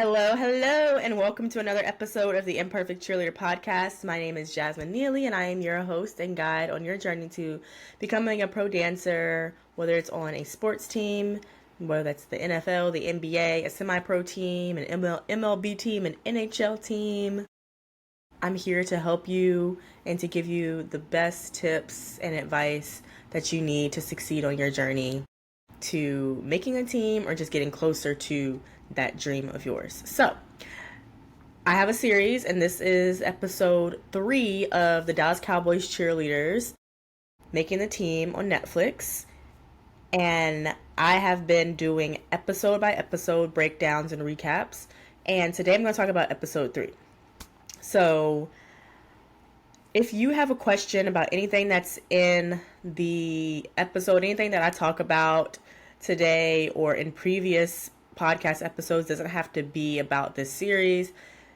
Hello, hello, and welcome to another episode of the Imperfect Cheerleader Podcast. My name is Jasmine Neely, and I am your host and guide on your journey to becoming a pro dancer, whether it's on a sports team, whether that's the NFL, the NBA, a semi-pro team, an MLB team, an NHL team. I'm here to help you and to give you the best tips and advice that you need to succeed on your journey to making a team or just getting closer to that dream of yours. So, I have a series, and this is episode 3 of the Dallas Cowboys Cheerleaders making the team on Netflix. And I have been doing episode by episode breakdowns and recaps. And today I'm going to talk about episode 3. So, if you have a question about anything that's in the episode, anything that I talk about today or in previous podcast episodes, doesn't have to be about this series,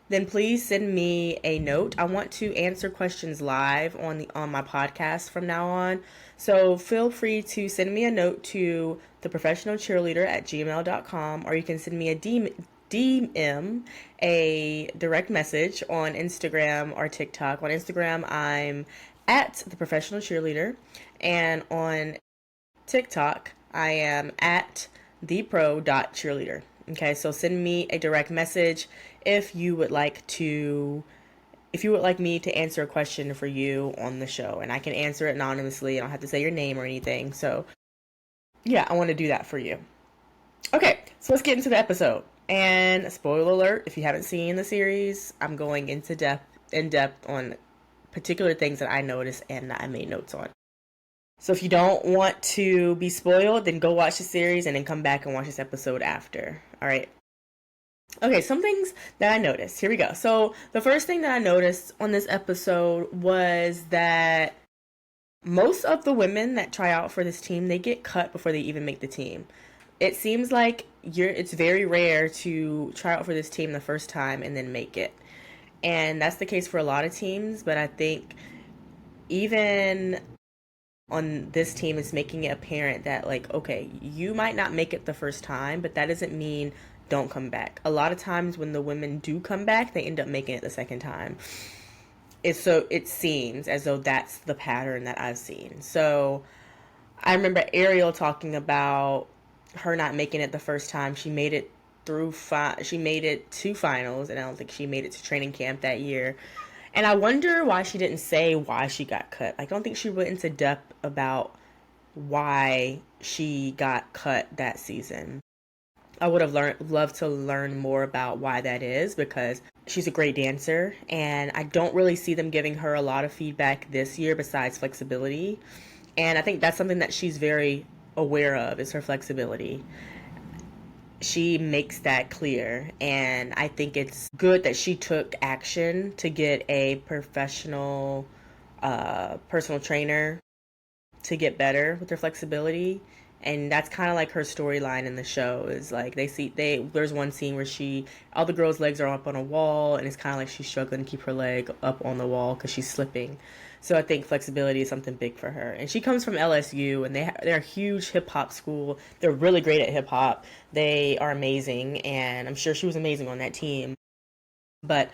then please send me a note. I want to answer questions live on my podcast from now on. So feel free to send me a note to theprofessionalcheerleader@gmail.com, or you can send me a DM, a direct message on Instagram or TikTok. On Instagram, I'm at the professional cheerleader, and on TikTok, I am at thepro.cheerleader. Okay, so send me a direct message if you would like me to answer a question for you on the show, and I can answer it anonymously. I don't have to say your name or anything. So yeah, I want to do that for you. Okay, so let's get into the episode. And spoiler alert, if you haven't seen the series, I'm going in depth on particular things that I noticed and that I made notes on. So if you don't want to be spoiled, then go watch the series and then come back and watch this episode after. All right. Okay, some things that I noticed. Here we go. So the first thing that I noticed on this episode was that most of the women that try out for this team, they get cut before they even make the team. It seems like it's very rare to try out for this team the first time and then make it. And that's the case for a lot of teams, but I think even on this team, it's making it apparent that, like, okay, you might not make it the first time, but that doesn't mean don't come back. A lot of times when the women do come back, they end up making it the second time. It seems as though that's the pattern that I've seen. So I remember Ariel talking about her not making it the first time. She made it she made it to finals, and I don't think she made it to training camp that year. And I wonder why she didn't say why she got cut. I don't think she went into depth about why she got cut that season. I would have loved to learn more about why that is, because she's a great dancer, and I don't really see them giving her a lot of feedback this year besides flexibility. And I think that's something that she's very aware of, is her flexibility. She makes that clear, and I think it's good that she took action to get a professional personal trainer to get better with her flexibility. And that's kind of like her storyline in the show, is like there's one scene where all the girls' legs are up on a wall, and it's kind of like she's struggling to keep her leg up on the wall because she's slipping. So I think flexibility is something big for her. And she comes from LSU, and they're a huge hip-hop school. They're really great at hip-hop. They are amazing, and I'm sure she was amazing on that team. But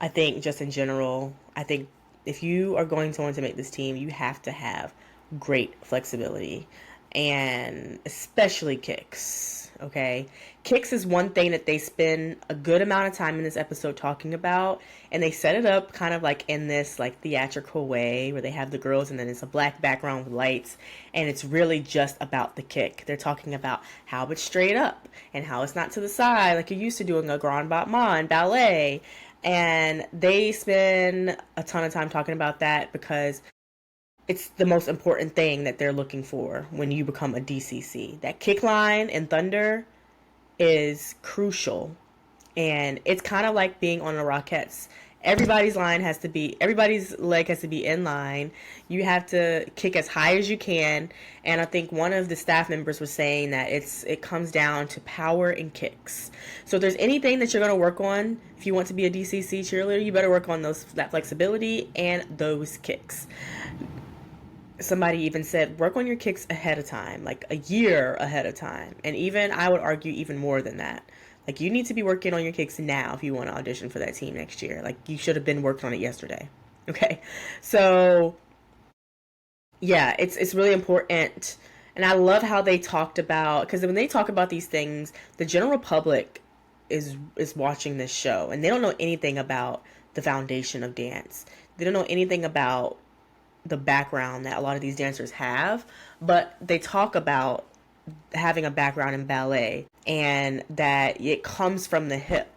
I think just in general, I think if you are going to want to make this team, you have to have great flexibility, and especially kicks. Okay, kicks is one thing that they spend a good amount of time in this episode talking about, and they set it up kind of like in this like theatrical way where they have the girls and then it's a black background with lights, and it's really just about the kick. They're talking about how it's straight up and how it's not to the side like you're used to doing a grand battement in ballet, and they spend a ton of time talking about that because it's the most important thing that they're looking for when you become a DCC. That kick line in Thunder is crucial. And it's kind of like being on the Rockettes. Everybody's leg has to be in line. You have to kick as high as you can. And I think one of the staff members was saying that it comes down to power and kicks. So if there's anything that you're going to work on, if you want to be a DCC cheerleader, you better work on that flexibility and those kicks. Somebody even said, work on your kicks ahead of time, like a year ahead of time. And even, I would argue, even more than that. Like, you need to be working on your kicks now if you want to audition for that team next year. Like, you should have been working on it yesterday. Okay? So, yeah, it's really important. And I love how they talked about, because when they talk about these things, the general public is watching this show, and they don't know anything about the foundation of dance. They don't know anything about the background that a lot of these dancers have, but they talk about having a background in ballet and that it comes from the hip.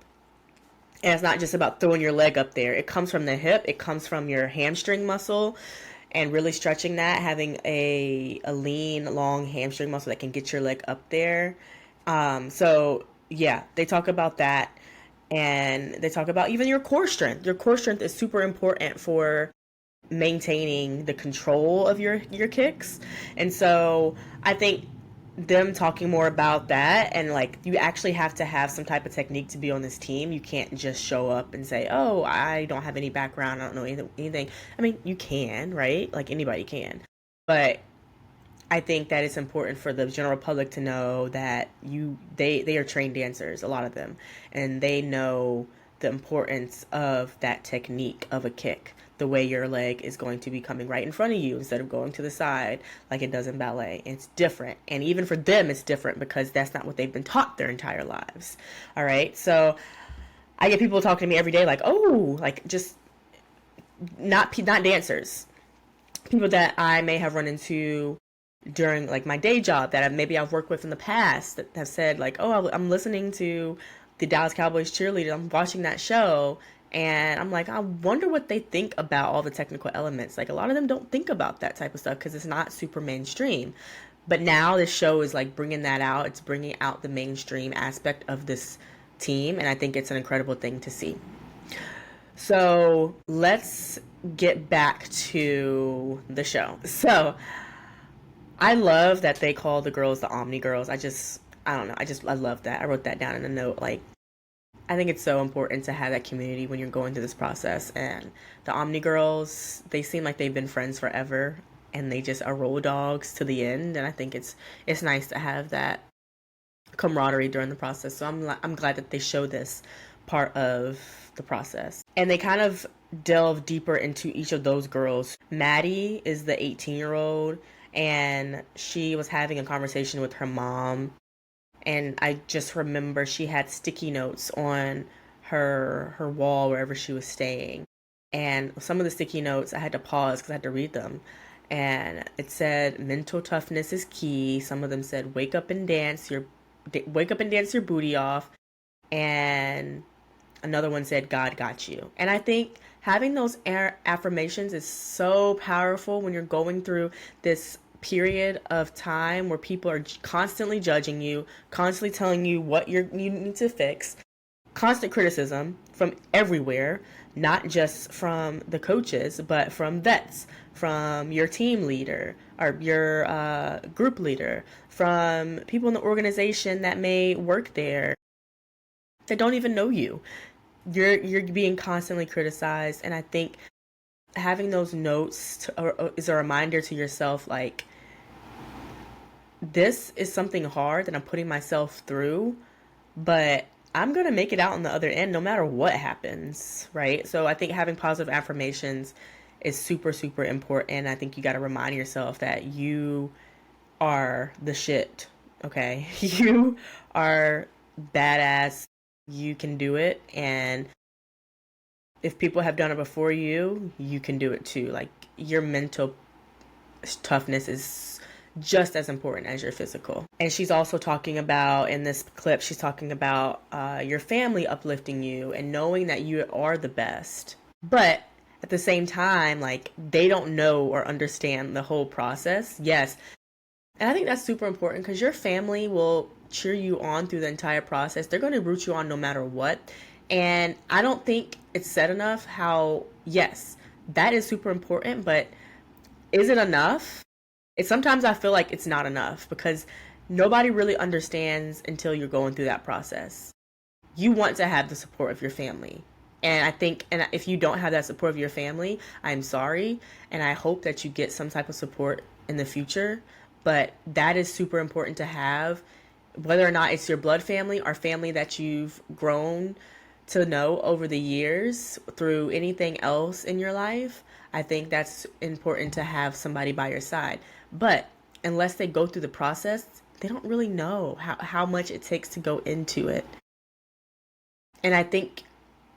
And it's not just about throwing your leg up there. It comes from the hip. It comes from your hamstring muscle and really stretching that, having a lean, long hamstring muscle that can get your leg up there. So, yeah, they talk about that. And they talk about even your core strength. Your core strength is super important for maintaining the control of your kicks. And so I think them talking more about that, and like, you actually have to have some type of technique to be on this team. You can't just show up and say, oh, I don't have any background, I don't know anything. I mean, you can, right? Like, anybody can. But I think that it's important for the general public to know that they are trained dancers, a lot of them, and they know the importance of that technique of a kick, the way your leg is going to be coming right in front of you instead of going to the side like it does in ballet. It's different. And even for them, it's different because that's not what they've been taught their entire lives. All right. So I get people talking to me every day like, oh, like, just not dancers, people that I may have run into during like my day job that maybe I've worked with in the past that have said like, oh, I'm listening to the Dallas Cowboys Cheerleader, I'm watching that show, and I'm like, I wonder what they think about all the technical elements. Like, a lot of them don't think about that type of stuff because it's not super mainstream. But now this show is like bringing that out. It's bringing out the mainstream aspect of this team, and I think it's an incredible thing to see. So let's get back to the show. So I love that they call the girls the Omni Girls. I don't know. I love that. I wrote that down in a note. Like, I think it's so important to have that community when you're going through this process. And the Omni Girls, they seem like they've been friends forever, and they just are roll dogs to the end. And I think it's nice to have that camaraderie during the process. So I'm glad that they show this part of the process. And they kind of delve deeper into each of those girls. Maddie is the 18-year-old, and she was having a conversation with her mom. And I just remember she had sticky notes on her wall wherever she was staying. And some of the sticky notes, I had to pause because I had to read them. And it said, mental toughness is key. Some of them said, wake up and dance your booty off. And another one said, God got you. And I think having those affirmations is so powerful when you're going through this period of time where people are constantly judging you, constantly telling you what you need to fix, constant criticism from everywhere, not just from the coaches, but from vets, from your team leader or your group leader, from people in the organization that may work there that don't even know you. You're being constantly criticized, and I think having those notes is a reminder to yourself, like, this is something hard that I'm putting myself through, but I'm going to make it out on the other end no matter what happens, right? So I think having positive affirmations is super, super important. I think you got to remind yourself that you are the shit, okay? You are badass. You can do it. And if people have done it before you, you can do it too. Like, your mental toughness is just as important as your physical. And she's also talking about, in this clip, she's talking about your family uplifting you and knowing that you are the best. But at the same time, like, they don't know or understand the whole process. Yes. And I think that's super important because your family will cheer you on through the entire process. They're going to root you on no matter what. And I don't think it's said enough how, yes, that is super important, but is it enough? Sometimes I feel like it's not enough because nobody really understands until you're going through that process. You want to have the support of your family. And I think, and if you don't have that support of your family, I'm sorry. And I hope that you get some type of support in the future. But that is super important to have whether or not it's your blood family or family that you've grown to know over the years through anything else in your life, I think that's important to have somebody by your side. But unless they go through the process, they don't really know how much it takes to go into it. And I think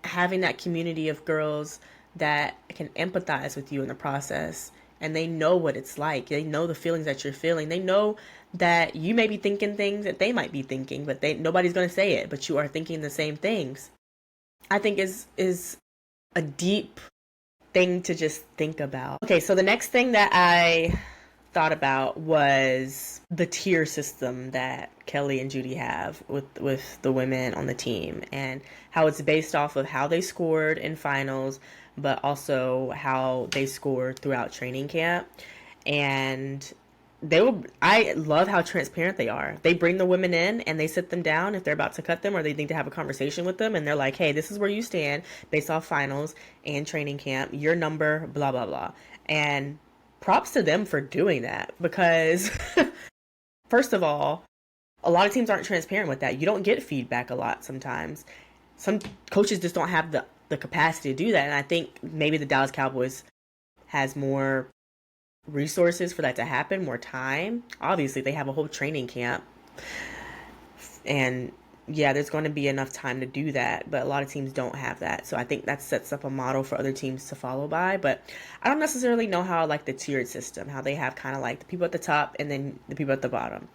having that community of girls that can empathize with you in the process, and they know what it's like, they know the feelings that you're feeling, they know that you may be thinking things that they might be thinking, but nobody's going to say it, but you are thinking the same things, I think is a deep thing to just think about. Okay, so the next thing that I thought about was the tier system that Kelly and Judy have with the women on the team, and how it's based off of how they scored in finals, but also how they scored throughout training camp. And I love how transparent they are. They bring the women in and they sit them down if they're about to cut them or they need to have a conversation with them, and they're like, hey, this is where you stand based off finals and training camp, your number, blah blah blah. And props to them for doing that, because first of all, a lot of teams aren't transparent with that. You don't get feedback a lot sometimes. Some coaches just don't have the capacity to do that, and I think maybe the Dallas Cowboys has more resources for that to happen, more time. Obviously, they have a whole training camp, and yeah, there's going to be enough time to do that, but a lot of teams don't have that. So I think that sets up a model for other teams to follow by. But I don't necessarily know how I like the tiered system, how they have kind of like the people at the top and then the people at the bottom.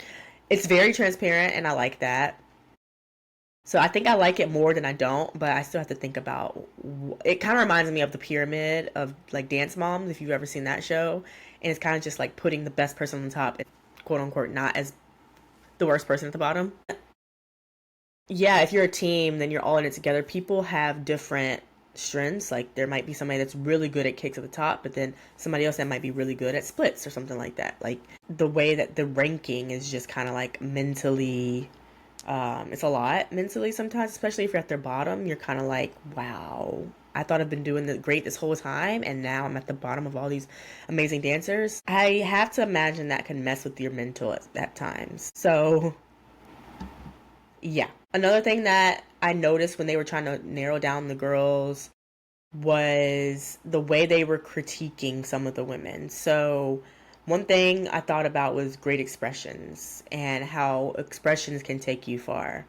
It's very transparent, and I like that. So I think I like it more than I don't, but I still have to think about it. Kind of reminds me of the pyramid of like Dance Moms, if you've ever seen that show. And it's kind of just like putting the best person on the top and quote unquote not as the worst person at the bottom. Yeah, if you're a team, then you're all in it together. People have different strengths. Like there might be somebody that's really good at kicks at the top, but then somebody else that might be really good at splits or something like that. Like the way that the ranking is just kind of like mentally, it's a lot mentally sometimes, especially if you're at their bottom. You're kind of like, wow, I thought I've been doing great this whole time, and now I'm at the bottom of all these amazing dancers. I have to imagine that can mess with your mental at times. So yeah. Another thing that I noticed when they were trying to narrow down the girls was the way they were critiquing some of the women. So one thing I thought about was great expressions and how expressions can take you far.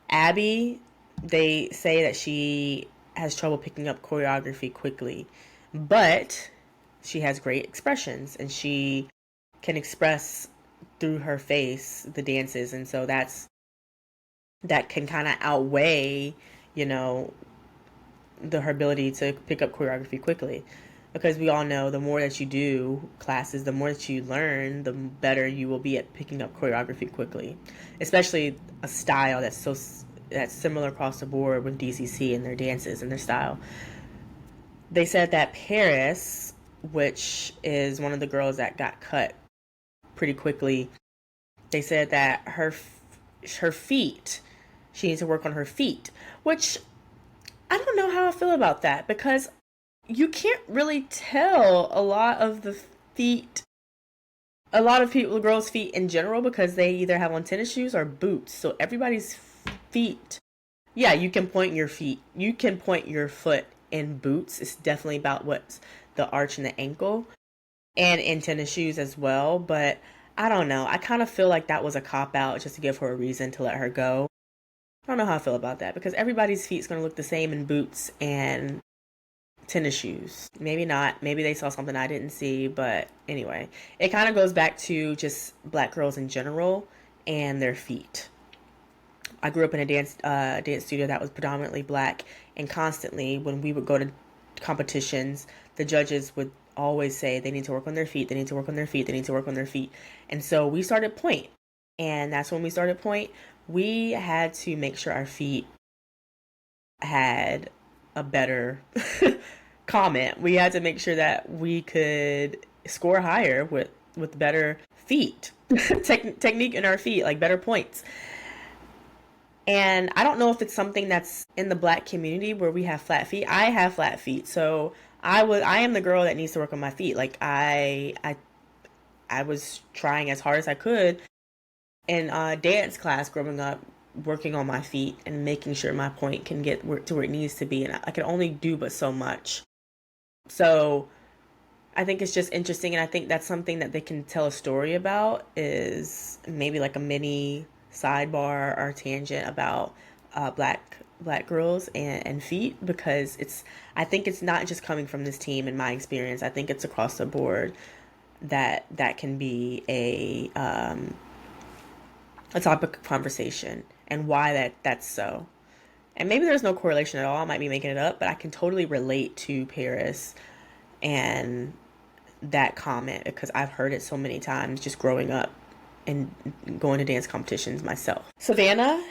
Abby, they say that she has trouble picking up choreography quickly, but she has great expressions and she can express through her face the dances, and so that can kind of outweigh, you know, her ability to pick up choreography quickly. Because we all know the more that you do classes, the more that you learn, the better you will be at picking up choreography quickly. Especially a style that's similar across the board with DCC and their dances and their style. They said that Paris, which is one of the girls that got cut pretty quickly, they said that her feet, she needs to work on her feet, which I don't know how I feel about that, because you can't really tell a lot of girls' feet in general, because they either have on tennis shoes or boots. So everybody's feet, yeah, you can point your foot in boots. It's definitely about what's the arch and the ankle, and in tennis shoes as well. But I don't know. I kind of feel like that was a cop-out just to give her a reason to let her go. I don't know how I feel about that, because everybody's feet's going to look the same in boots and tennis shoes. Maybe not. Maybe they saw something I didn't see. But anyway, it kind of goes back to just black girls in general and their feet. I grew up in a dance studio that was predominantly black, and constantly when we would go to competitions, the judges would always say they need to work on their feet, they need to work on their feet, they need to work on their feet. And so we started point. And that's when we started point. We had to make sure our feet had a better comment. We had to make sure that we could score higher with better feet. Technique in our feet, like better points. And I don't know if it's something that's in the black community where we have flat feet. I have flat feet, so I am the girl that needs to work on my feet. Like I was trying as hard as I could In dance class growing up, working on my feet and making sure my point can get to where it needs to be, and I can only do but so much. So I think it's just interesting, and I think that's something that they can tell a story about, is maybe like a mini sidebar or tangent about black girls and feet, because I think it's not just coming from this team in my experience. I think it's across the board that can be a topic of conversation, and why that's so. And maybe there's no correlation at all. I might be making it up, but I can totally relate to Paris and that comment, because I've heard it so many times just growing up and going to dance competitions myself. Savannah,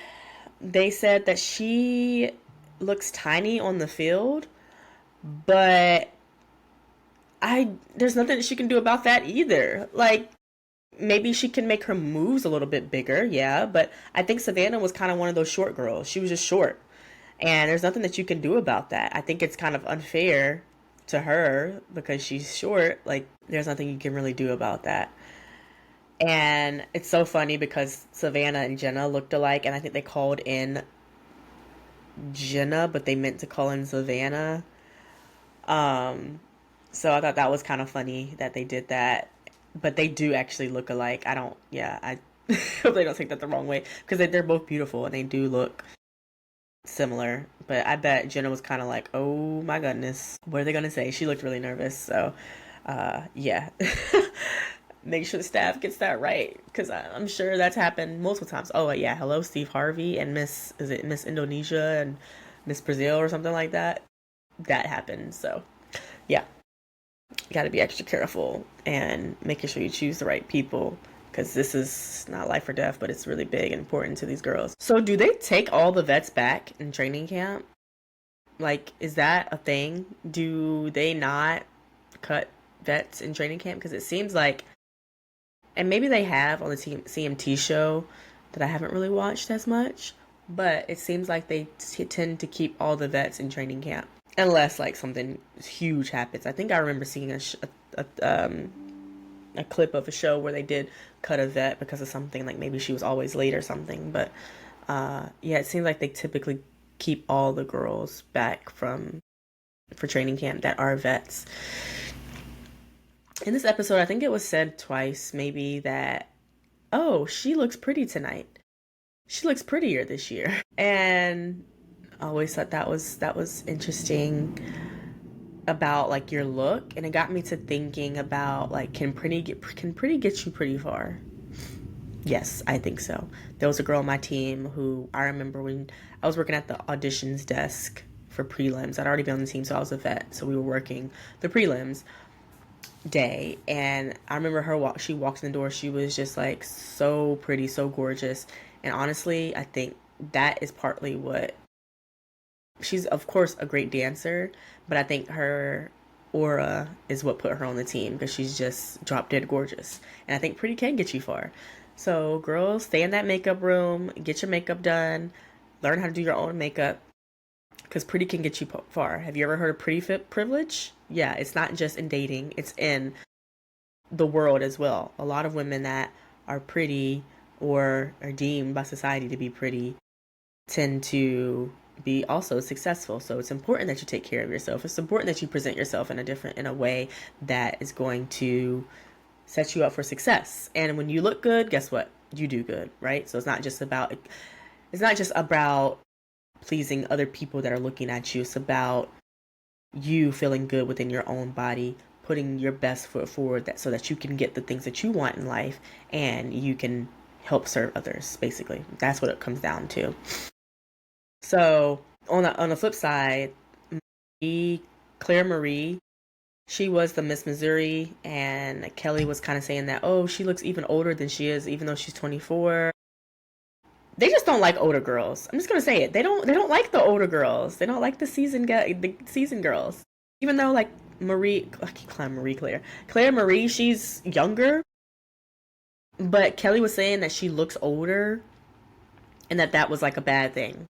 they said that she looks tiny on the field, but there's nothing that she can do about that either. Like, maybe she can make her moves a little bit bigger, yeah, but I think Savannah was kind of one of those short girls. She was just short. And there's nothing that you can do about that. I think it's kind of unfair to her because she's short. Like, there's nothing you can really do about that. And it's so funny because Savannah and Jenna looked alike, and I think they called in Jenna, but they meant to call in Savannah. So I thought that was kind of funny that they did that. But they do actually look alike. I hope they don't take that the wrong way, because they're both beautiful and they do look similar. But I bet Jenna was kind of like, oh my goodness, what are they gonna say? She looked really nervous. So yeah. Make sure the staff gets that right, because I'm sure that's happened multiple times. Oh yeah, hello Steve Harvey and Miss Indonesia and Miss Brazil or something like that. That happened. So yeah, you got to be extra careful and making sure you choose the right people, because this is not life or death, but it's really big and important to these girls. So do they take all the vets back in training camp? Like, is that a thing? Do they not cut vets in training camp? Because it seems like, and maybe they have on the CMT show that I haven't really watched as much, but it seems like they tend to keep all the vets in training camp. Unless like something huge happens. I think I remember seeing a clip of a show where they did cut a vet because of something, like maybe she was always late or something. But yeah, it seems like they typically keep all the girls back for training camp that are vets. In this episode, I think it was said twice maybe that, oh, she looks pretty tonight. She looks prettier this year. And I always thought that was interesting about like your look, and it got me to thinking about like, can pretty get you pretty far? Yes, I think so. There was a girl on my team who I remember when I was working at the auditions desk for prelims. I'd already been on the team, so I was a vet, so we were working the prelims day, and I remember she walked in the door, she was just like so pretty, so gorgeous. And honestly, I think that is partly what, she's of course a great dancer, but I think her aura is what put her on the team, because she's just drop dead gorgeous. And I think pretty can get you far. So girls, stay in that makeup room, get your makeup done, learn how to do your own makeup, because pretty can get you far. Have you ever heard of pretty fit privilege? Yeah, it's not just in dating, it's in the world as well. A lot of women that are pretty or are deemed by society to be pretty tend to be also successful. So it's important that you take care of yourself. It's important that you present yourself in a way that is going to set you up for success. And when you look good, guess what? You do good, right? So it's not just about pleasing other people that are looking at you. It's about you feeling good within your own body, putting your best foot forward, so that you can get the things that you want in life, and you can help serve others. Basically, that's what it comes down to. So on the flip side, Claire Marie, she was the Miss Missouri, and Kelly was kind of saying that, oh, she looks even older than she is, even though she's 24. They just don't like older girls. I'm just gonna say it. They don't like the older girls. They don't like the seasoned girls. Even though like I keep calling Claire Marie, she's younger, but Kelly was saying that she looks older, and that was like a bad thing.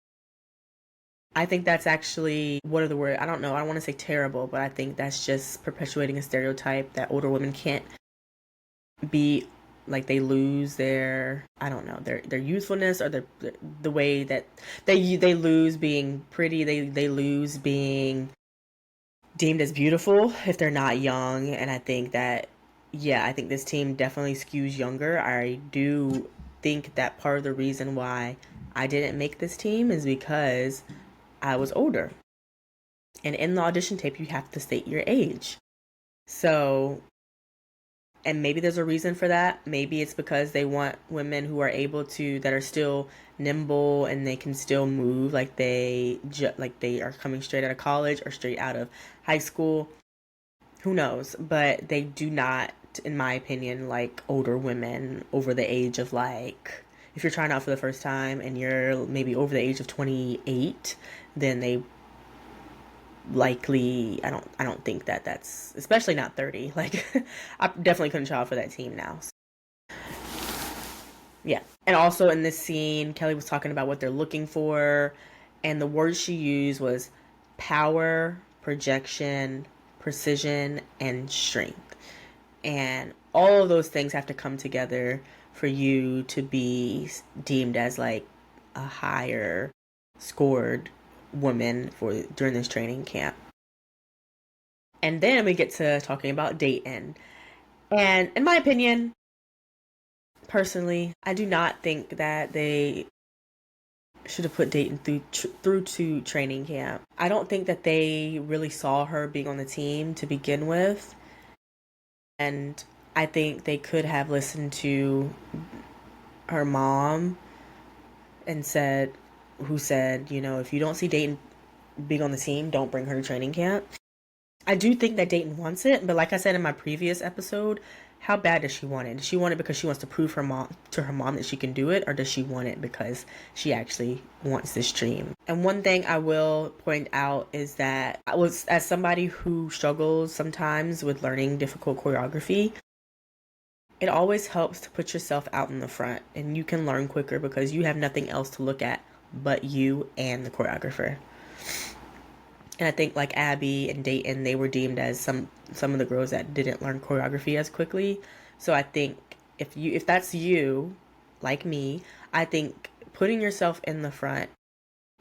I think that's actually, what are the words? I don't know. I don't want to say terrible, but I think that's just perpetuating a stereotype that older women can't be like they lose their, I don't know, their youthfulness, or the way that they lose being pretty, they lose being deemed as beautiful if they're not young. And I think that, yeah, I think this team definitely skews younger. I do think that part of the reason why I didn't make this team is because I was older. And in the audition tape, you have to state your age. So, and maybe there's a reason for that. Maybe it's because they want women who are able to, that are still nimble and they can still move like they are coming straight out of college or straight out of high school. Who knows? But they do not, in my opinion, like older women over the age of, like, if you're trying out for the first time and you're maybe over the age of 28, then they likely, I don't think that that's, especially not 30. Like, I definitely couldn't try out for that team now. So, yeah. And also in this scene, Kelly was talking about what they're looking for, and the word she used was power, projection, precision, and strength. And all of those things have to come together for you to be deemed as like a higher scored woman for during this training camp. And then we get to talking about Dayton. And in my opinion, personally, I do not think that they should have put Dayton through to training camp. I don't think that they really saw her being on the team to begin with. And I think they could have listened to her mom and who said, you know, if you don't see Dayton being on the team, don't bring her to training camp. I do think that Dayton wants it, but like I said in my previous episode, how bad does she want it? Does she want it because she wants to prove her mom that she can do it, or does she want it because she actually wants this dream? And one thing I will point out is that as somebody who struggles sometimes with learning difficult choreography, it always helps to put yourself out in the front, and you can learn quicker because you have nothing else to look at but you and the choreographer. And I think like Abby and Dayton, they were deemed as some of the girls that didn't learn choreography as quickly. So I think if that's you, like me, I think putting yourself in the front,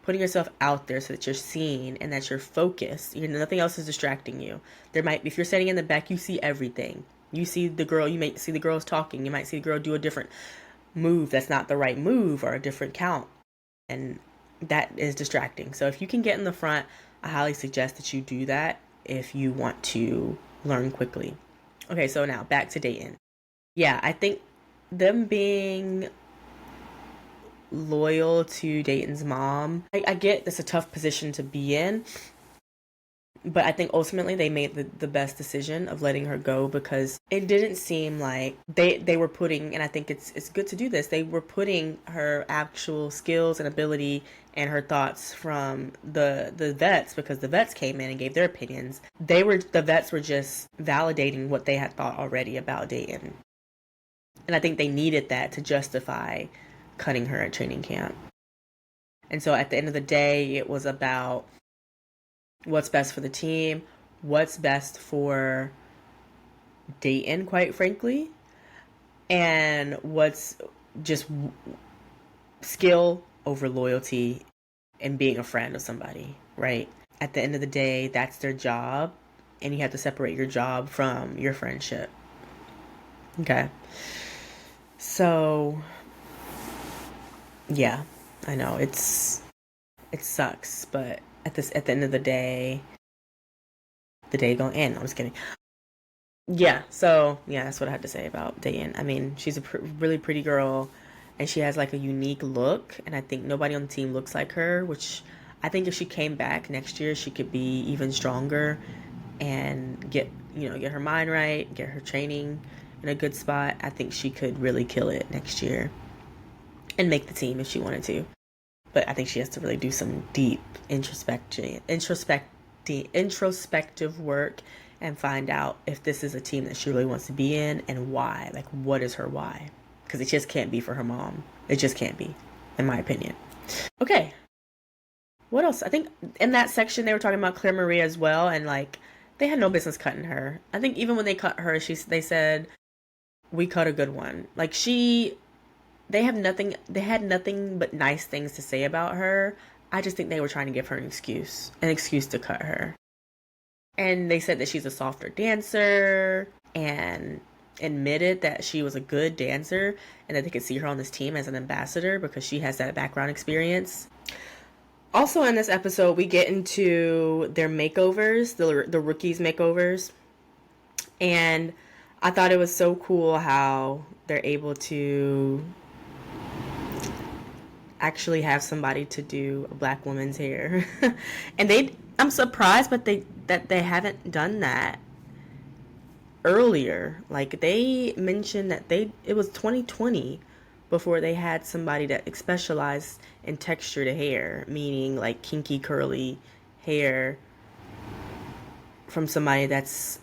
putting yourself out there so that you're seen and that you're focused, nothing else is distracting you. If you're sitting in the back, you see everything. You see the girl, you might see the girls talking, you might see the girl do a different move that's not the right move or a different count. And that is distracting. So if you can get in the front, I highly suggest that you do that if you want to learn quickly. Okay, so now back to Dayton. Yeah, I think them being loyal to Dayton's mom, I get that's a tough position to be in, but I think ultimately they made the best decision of letting her go, because it didn't seem like they were putting, and I think it's good to do this, they were putting her actual skills and ability and her thoughts from the vets, because the vets came in and gave their opinions. The vets were just validating what they had thought already about Dayton. And I think they needed that to justify cutting her at training camp. And so at the end of the day, it was about what's best for the team, what's best for Dayton, quite frankly, and what's just skill over loyalty and being a friend of somebody, right? At the end of the day, that's their job, and you have to separate your job from your friendship. Okay. So, yeah, I know it sucks, but at the end of the day gonna end. I'm just kidding. Yeah, so yeah, that's what I had to say about Dayton. I mean, she's a really pretty girl, and she has like a unique look, and I think nobody on the team looks like her, which I think if she came back next year, she could be even stronger and get her mind right, get her training in a good spot. I think she could really kill it next year and make the team if she wanted to. But I think she has to really do some deep introspective work and find out if this is a team that she really wants to be in and why. Like, what is her why? Because it just can't be for her mom. It just can't be, in my opinion. Okay. What else? I think in that section they were talking about Claire Maria as well, and like they had no business cutting her. I think even when they cut her, they said we cut a good one. Like they had nothing but nice things to say about her. I just think they were trying to give her an excuse to cut her. And they said that she's a softer dancer and admitted that she was a good dancer and that they could see her on this team as an ambassador because she has that background experience. Also in this episode, we get into their makeovers, the rookies' makeovers. And I thought it was so cool how they're able to actually have somebody to do a black woman's hair. And I'm surprised that they haven't done that earlier. Like, they mentioned that it was 2020 before they had somebody that specialized in textured hair, meaning like kinky curly hair from somebody that's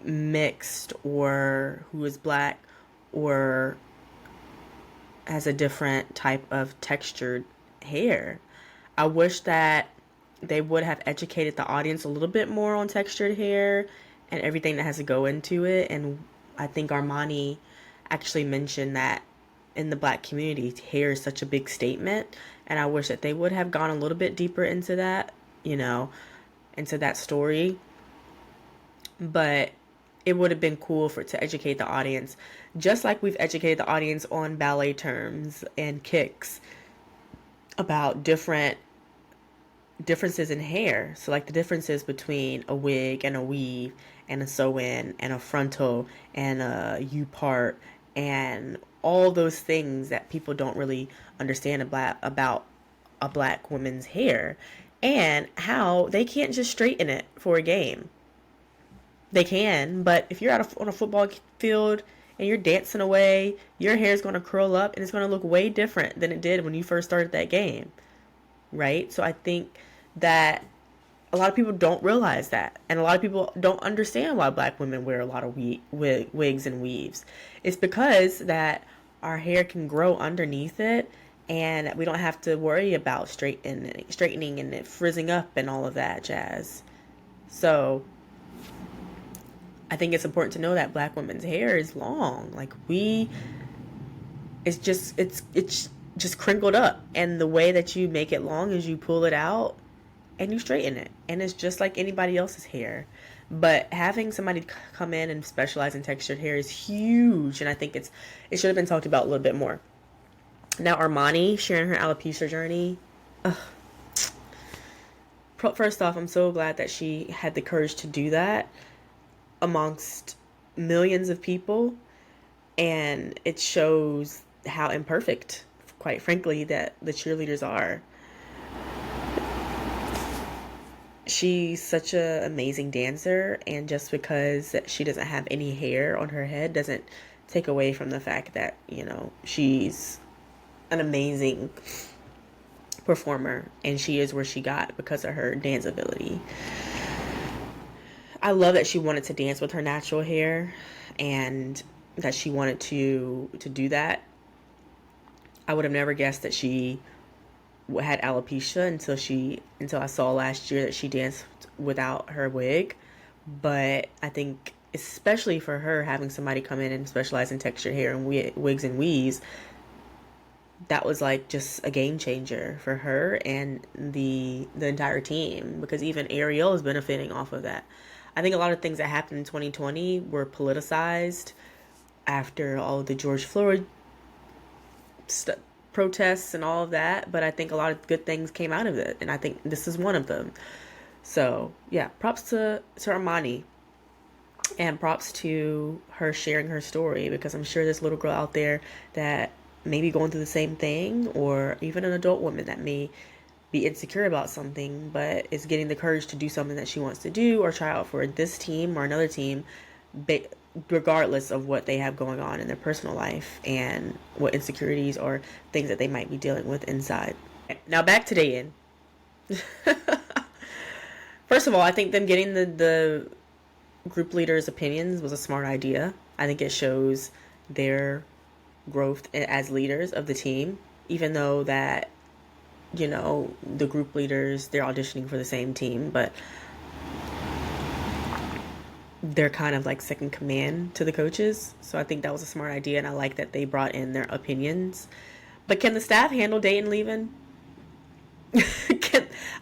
mixed or who is black or has a different type of textured hair. I wish that they would have educated the audience a little bit more on textured hair and everything that has to go into it. And I think Armani actually mentioned that in the black community, hair is such a big statement. And I wish that they would have gone a little bit deeper into that, into that story. But it would have been cool to educate the audience, just like we've educated the audience on ballet terms and kicks about differences in hair. So like the differences between a wig and a weave and a sew-in and a frontal and a U-part and all those things that people don't really understand about a black woman's hair, and how they can't just straighten it for a game. They can, but if you're on a football field and you're dancing away, your hair is going to curl up and it's going to look way different than it did when you first started that game, right? So I think that a lot of people don't realize that, and a lot of people don't understand why black women wear a lot of wigs and weaves. It's because that our hair can grow underneath it, and we don't have to worry about straightening and it frizzing up and all of that jazz. So I think it's important to know that black women's hair is long. Like it's just crinkled up, and the way that you make it long is you pull it out and you straighten it, and it's just like anybody else's hair. But having somebody come in and specialize in textured hair is huge, and I think it should have been talked about a little bit more. Now Armani sharing her alopecia journey. Ugh. First off, I'm so glad that she had the courage to do that amongst millions of people, and it shows how imperfect, quite frankly, that the cheerleaders are. She's such an amazing dancer, and just because she doesn't have any hair on her head doesn't take away from the fact that, she's an amazing performer, and she is where she got because of her dance ability. I love that she wanted to dance with her natural hair and that she wanted to do that. I would have never guessed that she had alopecia until I saw last year that she danced without her wig. But I think especially for her, having somebody come in and specialize in textured hair and wigs and weaves, that was like just a game changer for her and the entire team, because even Ariel is benefiting off of that. I think a lot of things that happened in 2020 were politicized after all of the George Floyd protests and all of that, but I think a lot of good things came out of it, and I think this is one of them. So yeah, props to Armani, and props to her sharing her story, because I'm sure there's a little girl out there that may be going through the same thing, or even an adult woman that may be insecure about something but is getting the courage to do something that she wants to do or try out for this team or another team, regardless of what they have going on in their personal life and what insecurities or things that they might be dealing with inside. Now back to dating. First of all, I think them getting the group leaders' opinions was a smart idea. I think it shows their growth as leaders of the team, even though that, the group leaders, they're auditioning for the same team, but they're kind of like second command to the coaches. So I think that was a smart idea, and I like that they brought in their opinions. But can the staff handle Dayton leaving?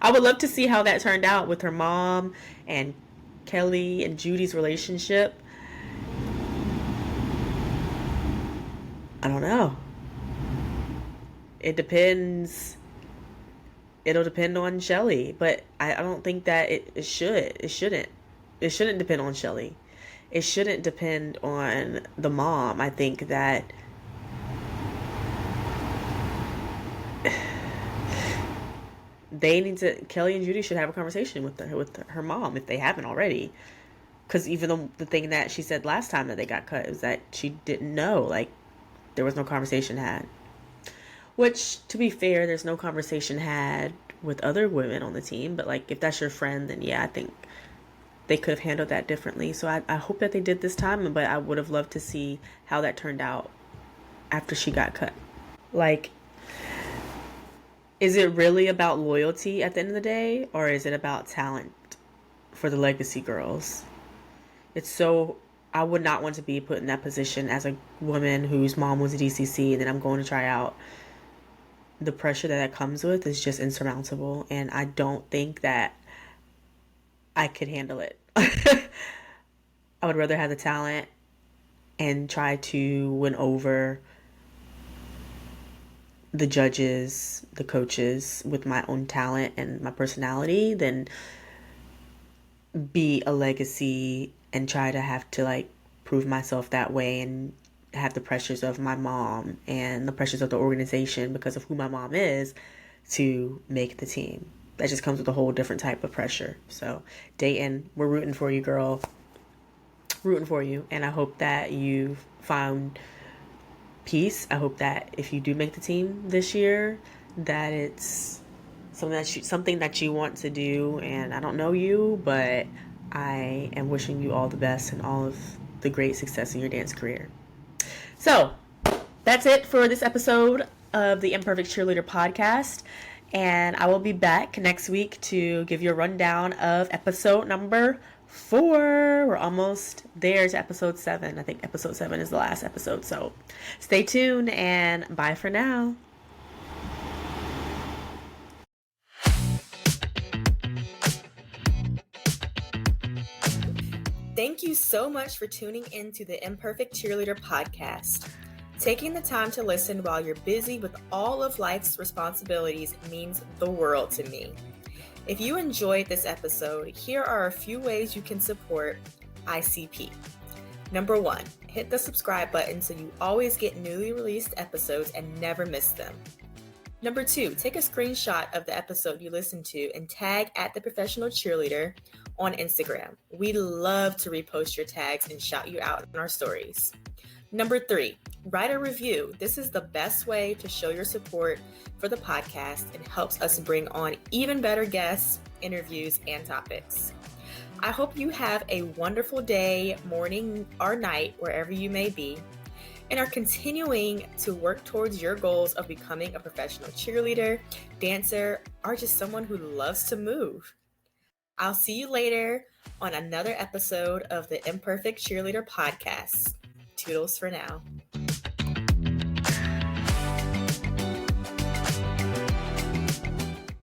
I would love to see how that turned out with her mom and Kelly and Judy's relationship. I don't know. It depends. It'll depend on Shelly, but I don't think that it should. It shouldn't. It shouldn't depend on Shelly. It shouldn't depend on the mom. I think that they need to. Kelly and Judy should have a conversation with her mom if they haven't already. Because even the thing that she said last time that they got cut is that she didn't know. Like, there was no conversation had. Which, to be fair, there's no conversation had with other women on the team. But, like, if that's your friend, then yeah, I think they could have handled that differently. So I hope that they did this time. But I would have loved to see how that turned out after she got cut. Like, is it really about loyalty at the end of the day? Or is it about talent for the legacy girls? It's so... I would not want to be put in that position as a woman whose mom was a DCC and then I'm going to try out. The pressure that comes with is just insurmountable, and I don't think that I could handle it. I would rather have the talent and try to win over the judges, the coaches with my own talent and my personality than be a legacy and try to have to like prove myself that way and have the pressures of my mom and the pressures of the organization because of who my mom is to make the team. That just comes with a whole different type of pressure. So Dayton, we're rooting for you, girl. Rooting for you. And I hope that you've found peace. I hope that if you do make the team this year, that it's something that you want to do. And I don't know you, but I am wishing you all the best and all of the great success in your dance career. So that's it for this episode of the Imperfect Cheerleader Podcast. And I will be back next week to give you a rundown of episode number 4. We're almost there to episode 7. I think episode 7 is the last episode. So stay tuned and bye for now. Thank you so much for tuning in to the Imperfect Cheerleader Podcast. Taking the time to listen while you're busy with all of life's responsibilities means the world to me. If you enjoyed this episode, here are a few ways you can support ICP. Number 1, hit the subscribe button so you always get newly released episodes and never miss them. Number 2, take a screenshot of the episode you listened to and tag @theprofessionalcheerleader on Instagram. We love to repost your tags and shout you out in our stories. Number 3, write a review. This is the best way to show your support for the podcast and helps us bring on even better guests, interviews, and topics. I hope you have a wonderful day, morning, or night, wherever you may be, and are continuing to work towards your goals of becoming a professional cheerleader, dancer, or just someone who loves to move. I'll see you later on another episode of the Imperfect Cheerleader Podcast. Toodles for now.